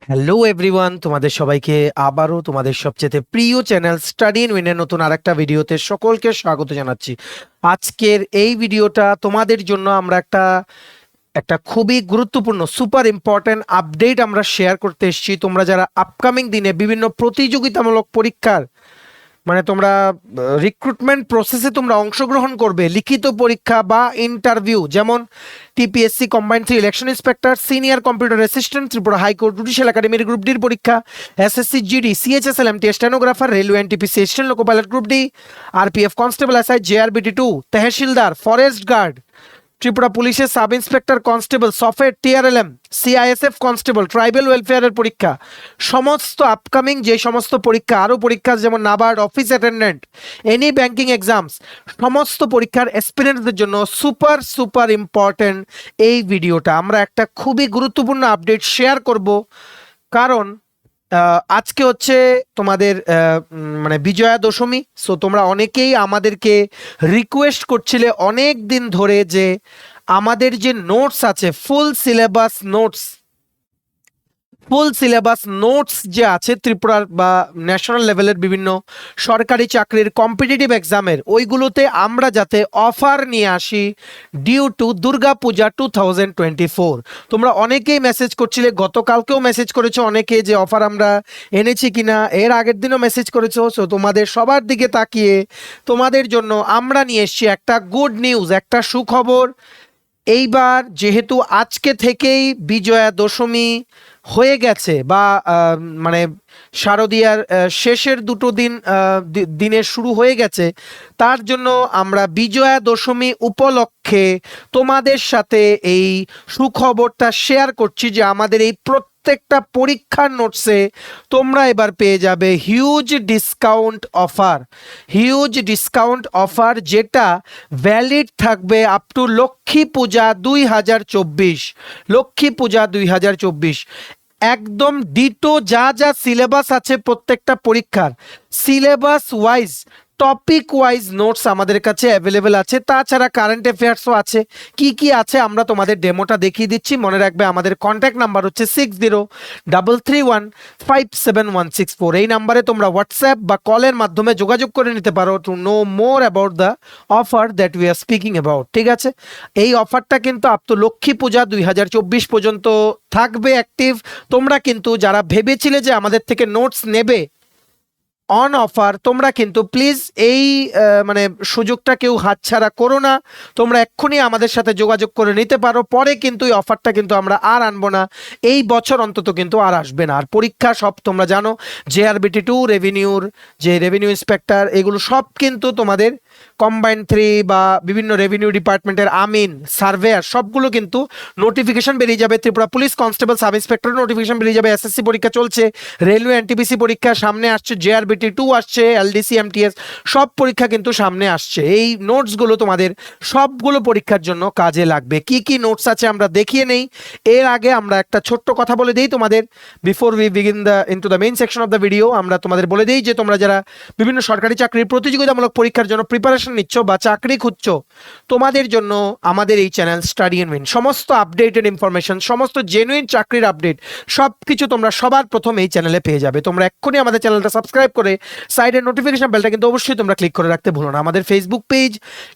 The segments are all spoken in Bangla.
হ্যালো এভরিওয়ান, তোমাদের সবাইকে আবারও তোমাদের সবচেয়ে প্রিয় চ্যানেল স্টাডি ইন উইনের নতুন আরেকটা ভিডিওতে সকলকে স্বাগত জানাচ্ছি। আজকের এই ভিডিওটা তোমাদের জন্য আমরা একটা খুবই গুরুত্বপূর্ণ সুপার ইম্পর্টেন্ট আপডেট আমরা শেয়ার করতে এসেছি। তোমরা যারা আপকামিং দিনে বিভিন্ন প্রতিযোগিতামূলক পরীক্ষার তোমরা রিক্রুটমেন্ট প্রসেসে তোমরা অংশগ্রহণ করবে, লিখিত পরীক্ষা বা ইন্টারভিউ, যেমন TPSC combined 3 election inspector, senior computer assistant, Tripura high court judicial একাডেমির গ্রুপ ডির পরীক্ষা, SSC GD, CHSL MT stenographer, railway NTPC assistant loco pilot group D, RPF constable SI, JRBT2 তহসিলদার, ফরেস্ট গার্ড, ত্রিপুরা পুলিশের sub inspector constable, software TRLM, CISF constable, tribal ওয়েলফেয়ারের পরীক্ষা, সমস্ত আপকামিং যে সমস্ত পরীক্ষা, আরও পরীক্ষা যেমন NABARD office attendant, any banking exams, সমস্ত পরীক্ষার এসপিরেন্টসদের জন্য সুপার সুপার ইম্পর্টেন্ট এই ভিডিওটা। আমরা একটা খুবই গুরুত্বপূর্ণ আপডেট শেয়ার করব, কারণ আজকে হচ্ছে তোমাদের বিজয়া দশমী। সো তোমরা অনেকেই আমাদেরকে রিকোয়েস্ট করছিলে অনেক দিন ধরে যে আমাদের যে নোটস আছে, ফুল সিলেবাস নোটস যে আছে ত্রিপুরার বা ন্যাশনাল লেভেলের বিভিন্ন সরকারি চাকরির কম্পিটিটিভ এক্সামের, ওইগুলোতে আমরা যাতে অফার নিয়ে আসি ডিউ টু দুর্গা পূজা 2024। তোমরা অনেকেই মেসেজ করছিলে, গতকালকেও মেসেজ করেছো অনেকে যে অফার আমরা এনেছি কিনা, এর আগের দিনও মেসেজ করেছো। সো তোমাদের সবার দিকে তাকিয়ে তোমাদের জন্য আমরা নিয়ে এসছি একটা গুড নিউজ, একটা সুখবর। এইবার যেহেতু আজকে থেকেই বিজয়া দশমী হয়ে গেছে বা শারদীয়ার শেষের দুটো দিনের শুরু হয়ে গেছে, তার জন্য আমরা বিজয়া দশমী উপলক্ষে তোমাদের সাথে এই সুখবরটা শেয়ার করছি যে আমাদের এই প্রত্যেকটা পরীক্ষার নোটসে তোমরা এবার পেয়ে যাবে হিউজ ডিসকাউন্ট অফার, যেটা ভ্যালিড থাকবে আপ টু লক্ষ্মী পূজা 2024। একদম ডিটো যা যা সিলেবাস আছে প্রত্যেকটা পরীক্ষার, syllabus wise topic wise notes আমাদের কাছে অ্যাভেলেবেল আছে। তাছাড়া কারেন্ট অ্যাফেয়ার্সও আছে। কি কি আছে আমরা তোমাদের ডেমোটা দেখিয়ে দিচ্ছি। মনে রাখবে আমাদের কন্ট্যাক্ট নাম্বার হচ্ছে 6033157164। এই নাম্বারে তোমরা হোয়াটসঅ্যাপ বা কলের মাধ্যমে যোগাযোগ করে নিতে পারো to know more about the offer that we are speaking about. ঠিক আছে, এই অফারটা কিন্তু আপ টু লক্ষ্মী পূজা 2024 পর্যন্ত থাকবে অ্যাক্টিভ। তোমরা কিন্তু যারা ভেবেছিলে যে আমাদের থেকে নোটস নেবে অন অফার, তোমরা কিন্তু প্লিজ এই সুযোগটা কেউ হাতছাড়া করো না। তোমরা এক্ষুনি আমাদের সাথে যোগাযোগ করে নিতে পারো। পরে কিন্তু এই অফারটা কিন্তু আমরা আর আনবো না, এই বছর অন্তত কিন্তু আর আসবে না। আর পরীক্ষা সব তোমরা জানো, JRBT2 রেভিনিউর যে রেভিনিউ ইন্সপেক্টর, এগুলো সব কিন্তু তোমাদের কম্বাইন্ড 3 বা বিভিন্ন রেভিনিউ ডিপার্টমেন্টের আমিন, সার্ভেয়ার, সবগুলো কিন্তু নোটিফিকেশন বেরিয়ে যাবে। Tripura police constable sub inspector notification বেরিয়ে যাবে। SSC পরীক্ষা চলছে, রেলওয়ে এনটিপিসি পরীক্ষা সামনে আসছে, JRBT2 আসছে, LDC MTS সব পরীক্ষা কিন্তু সামনে আসছে। এই নোটসগুলো তোমাদের সবগুলো পরীক্ষার জন্য কাজে লাগবে। কি কি নোটস আছে আমরা দেখিয়ে নেই। এর আগে আমরা একটা ছোট্ট কথা বলে দিই তোমাদের, before we begin into the main section of the video. আমরা তোমাদের বলে দিই যে তোমরা যারা বিভিন্ন সরকারি চাকরির প্রতিযোগিতামূলক পরীক্ষার জন্য প্রিপারেশন নিচ্ছ বা চাকরি খুঁজছো, তোমাদের জন্য আমাদের এই চ্যানেল স্টাডি এন্ড উইন সমস্ত আপডেটেড ইনফরমেশন, সমস্ত জেনুইন চাকরির আপডেট সবকিছু তোমরা সবার প্রথম এই চ্যানেলে পেয়ে যাবে। তোমরা এক্ষুনি আমাদের চ্যানেলটা সাবস্ক্রাইব করে সাইডের নোটিফিকেশন বেলটা কিন্তু অবশ্যই তোমরা ক্লিক করে রাখতে ভুলো না। আমাদের Facebook page,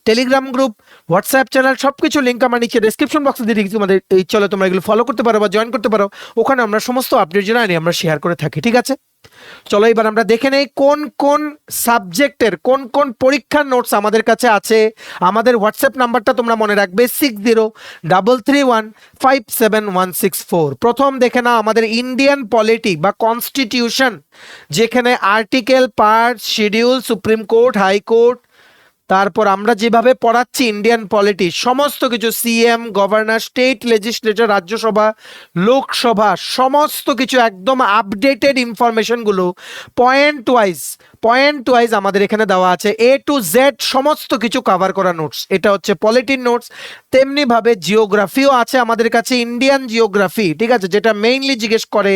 Telegram group, WhatsApp channel সবকিছু লিঙ্ক আমার নিচে ডেসক্রিপশন বক্সে দিয়ে রেখেছি। তোমাদের এই চলে তোমরা এগুলো ফলো করতে পারো বা জয়েন করতে পারো। ওখানে আমরা সমস্ত আপডেট জানাই আমরা শেয়ার করে থাকি। ঠিক আছে, চলো এবার আমরা দেখে নেই কোন কোন সাবজেক্টের কোন কোন পরীক্ষার নোটস আমাদের কাছে আছে। আমাদের হোয়াটসঅ্যাপ নাম্বারটা তোমরা মনে রাখবে 6033157164। প্রথম দেখে নাও আমাদের ইন্ডিয়ান পলিটি বা কনস্টিটিউশন, যেখানে article, part, schedule, supreme court, high court, তারপর আমরা যেভাবে পড়াচ্ছি ইন্ডিয়ান পলিটি সমস্ত কিছু, CM, governor, state legislature, Rajya Sabha, Lok Sabha, সমস্ত কিছু একদম আপডেটেড ইনফরমেশনগুলো পয়েন্ট ওয়াইজ আমাদের এখানে দেওয়া আছে। A to Z সমস্ত কিছু কভার করা নোটস। এটা হচ্ছে পলিটির নোটস। তেমনিভাবে জিওগ্রাফিও আছে আমাদের কাছে, ইন্ডিয়ান জিওগ্রাফি, ঠিক আছে, যেটা মেইনলি জিজ্ঞেস করে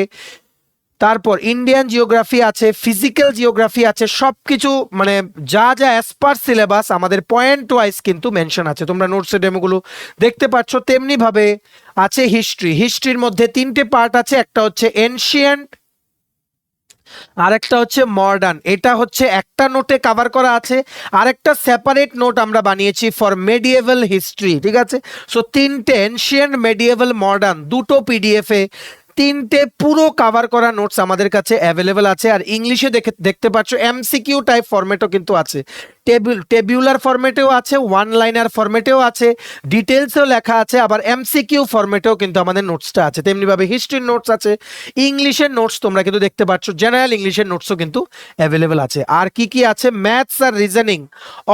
তারপর ইন্ডিয়ান জিওগ্রাফি আছে, ফিজিক্যাল জিওগ্রাফি আছে, সবকিছু মানে যা যা অ্যাজ পার সিলেবাস আমাদের পয়েন্ট ওয়াইজ কিন্তু মেনশন আছে, তোমরা নোটসের ডেমোগুলো দেখতে পাচ্ছ। তেমনি ভাবে আছে হিস্ট্রি, হিস্ট্রির মধ্যে তিনটে পার্ট আছে, একটা হচ্ছে এনশিয়েন্ট, আরেকটা হচ্ছে মডার্ন, এটা হচ্ছে একটা নোটে কভার করা আছে, আরেকটা সেপারেট নোট আমরা বানিয়েছি ফর মেডিয়েভাল হিস্ট্রি, ঠিক আছে। সো তিনটে এনশিয়েন্ট, মেডিয়েভাল, মডার্ন, দুটো পিডিএফ এ তিনটে পুরো কভার করা নোটস আমাদের কাছে অ্যাভেলেবেল আছে। আর ইংলিশে দেখতে পাচ্ছ এমসিকিউ টাইপ ফরম্যাটও কিন্তু আছে, টেবিউলার ফরম্যাটেও আছে, ওয়ান লাইনার ফরম্যাটেও আছে, ডিটেলসেও লেখা আছে, আবার এমসিকিউ ফরম্যাটেও কিন্তু আমাদের নোটসটা আছে। তেমনিভাবে হিস্ট্রির নোটস আছে, ইংলিশের নোটস তোমরা কিন্তু দেখতে পাচ্ছ, জেনারেল ইংলিশের নোটসও কিন্তু অ্যাভেলেবেল আছে। আর কি কি আছে, ম্যাথস আর রিজনিং,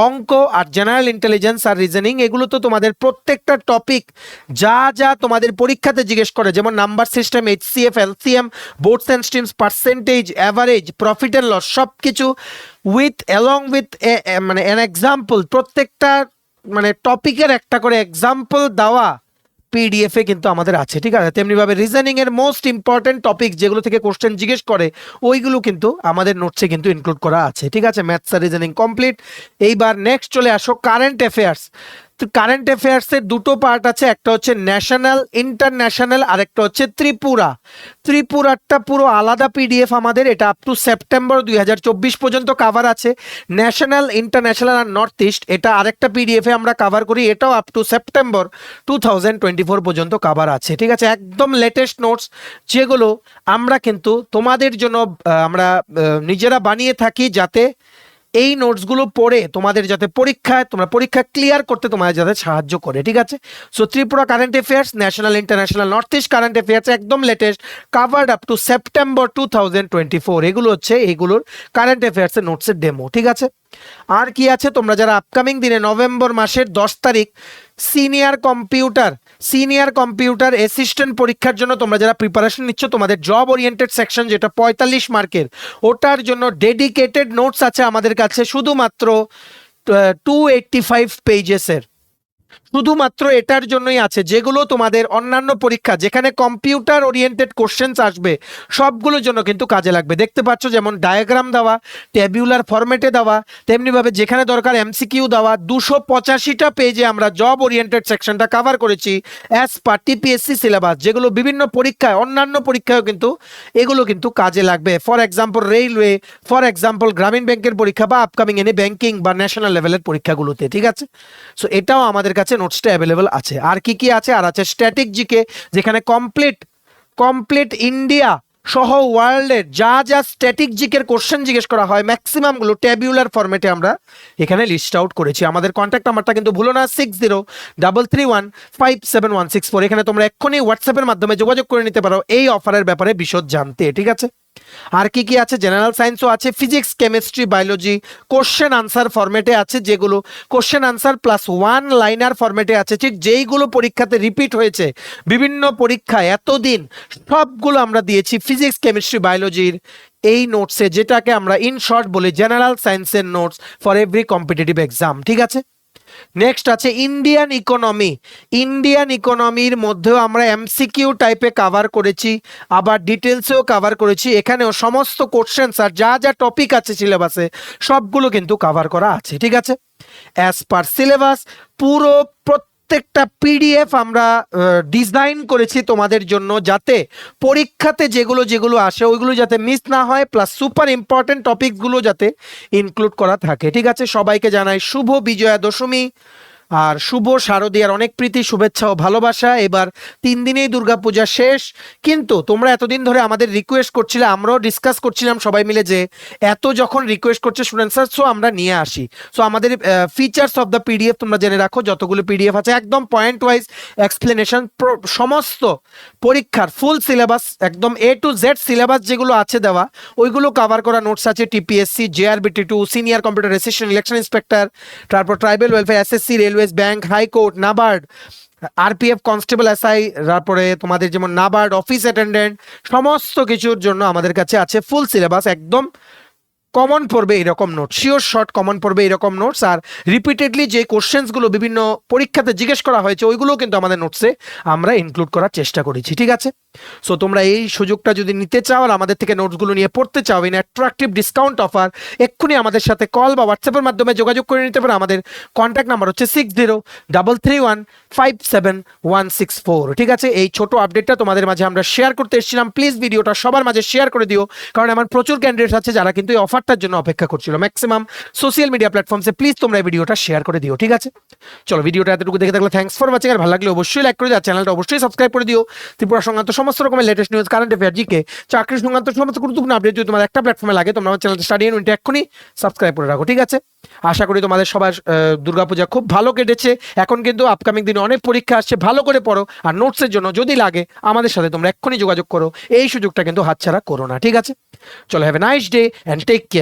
অঙ্ক আর জেনারেল ইন্টেলিজেন্স আর রিজনিং, এগুলো তো তোমাদের প্রত্যেকটা টপিক যা যা তোমাদের পরীক্ষাতে জিজ্ঞেস করে, যেমন number system, HCF, LCM, boats and streams, percentage, average, profit and loss, সব কিছু উইথ অ্যালং উইথ মানে অ্যান এক্সাম্পল, প্রত্যেকটা মানে টপিকের একটা করে এক্সাম্পল দেওয়া পিডিএফ এ কিন্তু আমাদের আছে, ঠিক আছে। তেমনিভাবে রিজনিং এর মোস্ট ইম্পর্টেন্ট টপিক যেগুলো থেকে কোশ্চেন জিজ্ঞেস করে ওইগুলো কিন্তু আমাদের নোটসে কিন্তু ইনক্লুড করা আছে, ঠিক আছে। ম্যাথস আর রিজনিং কমপ্লিট। এইবার নেক্সট চলে আসো কারেন্ট অ্যাফেয়ার্স। কারেন্ট অ্যাফেয়ার্সের দুটো পার্ট আছে, একটা হচ্ছে ন্যাশনাল, ইন্টারন্যাশনাল, আর একটা হচ্ছে ত্রিপুরা। ত্রিপুরাটা পুরো আলাদা পিডিএফ আমাদের, এটা আপ টু সেপ্টেম্বর 2024 পর্যন্ত কাভার আছে। ন্যাশনাল, ইন্টারন্যাশনাল আর নর্থ ইস্ট, এটা আরেকটা পিডিএফ এ আমরা কাভার করি, এটাও আপ টু সেপ্টেম্বর 2024 পর্যন্ত কাভার আছে, ঠিক আছে। একদম লেটেস্ট নোটস যেগুলো আমরা কিন্তু তোমাদের জন্য আমরা নিজেরা বানিয়ে থাকি, যাতে এই নোটসগুলো পড়ে তোমাদের যাতে তোমরা পরীক্ষা ক্লিয়ার করতে তোমাদের যাতে সাহায্য করে, ঠিক আছে। So Tripura current affairs, national, international, north east current affairs একদম latest, covered up to September 2024, এগুলো হচ্ছে এইগুলোর কারেন্ট অ্যাফেয়ার্সের নোটসের ডেমো, ঠিক আছে। আর কি আছে, তোমরা যারা আপকামিং দিনে নভেম্বর মাসের 10 তারিখ সিনিয়র কম্পিউটার অ্যাসিস্ট্যান্ট পরীক্ষার জন্য তোমরা যারা প্রিপারেশন নিচ্ছ, তোমাদের জব ওরিয়েন্টেড সেকশন যেটা 45 মার্কের, ওটার জন্য ডেডিকেটেড নোটস আছে আমাদের কাছে, শুধুমাত্র 285 পেজেসের, শুধুমাত্র এটার জন্যই আছে। যেগুলো তোমাদের অন্যান্য পরীক্ষা যেখানে কম্পিউটার ওরিয়েন্টেড কোশ্চেন্স আসবে সবগুলোর জন্য কিন্তু কাজে লাগবে। দেখতে পাচ্ছ যেমন ডায়াগ্রাম দেওয়া, টেবিউলার ফরম্যাটে দেওয়া, তেমনিভাবে যেখানে দরকার এমসিকিউ দেওয়া। 285টা পেজে আমরা জব ওরিয়েন্টেড সেকশনটা কভার করেছি অ্যাজ পার টিপিএসসি সিলেবাস, যেগুলো বিভিন্ন পরীক্ষায়, অন্যান্য পরীক্ষায়ও কিন্তু এগুলো কিন্তু কাজে লাগবে। For example railway, for example গ্রামীণ ব্যাংকের পরীক্ষা, বা আপকামিং এনে ব্যাংকিং বা ন্যাশনাল লেভেলের পরীক্ষাগুলোতে, ঠিক আছে। সো এটাও আমাদের কাছে নোটসটা অ্যাভেলেবল আছে। আর কি কি আছে, আর আছে স্ট্যাটিক জিকে, যেখানে কমপ্লিট ইন্ডিয়া সহ ওয়ার্ল্ডের যা যা স্ট্যাটিক জিকের কোশ্চেন জিজ্ঞেস করা হয় ম্যাক্সিমামগুলো ট্যাবুলার ফরম্যাটে আমরা এখানে লিস্ট আউট করেছি। আমাদের কন্ট্যাক্ট নাম্বারটা কিন্তু ভুলো না, 6033157164। এখানে তোমরা এক্ষুনি হোয়াটসঅ্যাপের মাধ্যমে যোগাযোগ করে নিতে পারো এই অফারের ব্যাপারে বিশদ জানতে, ঠিক আছে। আর কি কি আছে, জেনারেল সায়েন্সও আছে, physics, chemistry, biology question answer ফরম্যাটে আছে, যেগুলো question answer plus one liner ফরম্যাটে আছে, ঠিক যেইগুলো পরীক্ষাতে রিপিট হয়েছে বিভিন্ন পরীক্ষায় এতদিন, সবগুলো আমরা দিয়েছি ফিজিক্স, কেমিস্ট্রি, বায়োলজির এই নোটসে, যেটাকে আমরা ইন শর্ট বলি জেনারেল সায়েন্সের notes for every competitive exam, ঠিক আছে। নেক্সট আছে ইন্ডিয়ান ইকোনমির মধ্যেও আমরা এমসিকিউ টাইপে কভার করেছি, আবার ডিটেলসেও কভার করেছি। এখানেও সমস্ত কোশ্চেন্স আর যা যা টপিক আছে সিলেবাসে সবগুলো কিন্তু কভার করা আছে, ঠিক আছে। অ্যাজ পার সিলেবাস পুরো প্রত্যেকটা পিডিএফ আমরা ডিজাইন করেছি তোমাদের জন্য, যাতে পরীক্ষাতে যেগুলো আসে ওইগুলো যাতে মিস না হয়, প্লাস সুপার ইম্পর্টেন্ট টপিকগুলো যাতে ইনক্লুড করা থাকে, ঠিক আছে। সবাইকে জানাই শুভ বিজয়া দশমী আর শুভ শারদীয়ার অনেক প্রীতি, শুভেচ্ছা ও ভালোবাসা। এবার 3 দিনেই দুর্গাপূজা শেষ, কিন্তু তোমরা এতদিন ধরে আমাদের রিকোয়েস্ট করছিলে, আমরাও ডিসকাস করছিলাম সবাই মিলে, যে এত যখন রিকোয়েস্ট করছে স্টুডেন্টসরা, সো আমরা নিয়ে আসি। সো আমাদের ফিচার্স অফ দ্য পিডিএফ তোমরা জেনে রাখো, যতগুলো পিডিএফ আছে একদম পয়েন্ট ওয়াইজ এক্সপ্লেনেশন, সমস্ত পরীক্ষার ফুল সিলেবাস, একদম A to Z সিলেবাস যেগুলো আছে দেওয়া, ওইগুলো কভার করা নোটস আছে। TPSC, JRBT2, senior computer assistant, election inspector, তারপর tribal welfare, SSC, railways, bank, high court, NABARD, RPF, constable, SI, তারপরে তোমাদের যেমন নাবার্ড অফিস অ্যাটেন্ডেন্ট, সমস্ত কিছুর জন্য আমাদের কাছে আছে ফুল সিলেবাস, একদম কমন পড়বে এরকম নোটস, শিওর শর্ট কমন পড়বে এরকম নোটস। আর রিপিটেডলি যে কোশ্চেন্সগুলো বিভিন্ন পরীক্ষাতে জিজ্ঞেস করা হয়েছে ওইগুলো কিন্তু আমাদের নোটসে আমরা ইনক্লুড করার চেষ্টা করেছি, ঠিক আছে। সো তোমরা এই সুযোগটা যদি নিতে চাও আর আমাদের থেকে নোটসগুলো নিয়ে পড়তে চাও, ইন অ্যাট্রাকটিভ ডিসকাউন্ট অফার, এক্ষুনি আমাদের সাথে কল বা হোয়াটসঅ্যাপের মাধ্যমে যোগাযোগ করে নিতে পারো। আমাদের কন্ট্যাক্ট নাম্বার হচ্ছে 6033157164। ঠিক আছে, এই ছোট আপডেটটা তোমাদের মাঝে আমরা শেয়ার করতে এসেছিলাম। প্লিজ ভিডিওটা সবার মাঝে শেয়ার করে দিও, কারণ আমার প্রচুর ক্যান্ডিডেটস আছে যারা কিন্তু এই অফারটার জন্য অপেক্ষা করছিল ম্যাক্সিমাম সোশ্যাল মিডিয়া প্ল্যাটফর্মসে। প্লিজ তোমরা এই ভিডিওটা শেয়ার করে দিও। ঠিক আছে, চলো ভিডিওটা এতটুকু দেখে থাকলে থ্যাঙ্কস ফর ওয়াচিং। আর ভালো লাগলে অবশ্যই লাইক করে দিও, চ্যানেলটা অবশ্যই সাবস্ক্রাইব করে দিও। ত্রিপুরা সংক্রান্ত সমস্ত রকমের latest news, current affair, GK, চাকরি সংক্রান্ত সমস্ত গুরুত্বপূর্ণ আপডেট যদি তোমার একটা প্ল্যাটফর্মে লাগে, তোমরা আমার চ্যানেলটা স্টাডি ইউনিট এক্ষুনি সাবস্ক্রাইব করে রাখো। ঠিক আছে, আশা করি তোমাদের সবার দুর্গাপূজা খুব ভালো কেটেছে। এখন কিন্তু আপকামিং দিনে অনেক পরীক্ষা আসছে, ভালো করে পড়ো। আর নোটসের জন্য যদি লাগে আমাদের সাথে তোমরা এক্ষুনি যোগাযোগ করো, এই সুযোগটা কিন্তু হাতছাড়া করো না। ঠিক আছে, চলো, have a nice day and take care.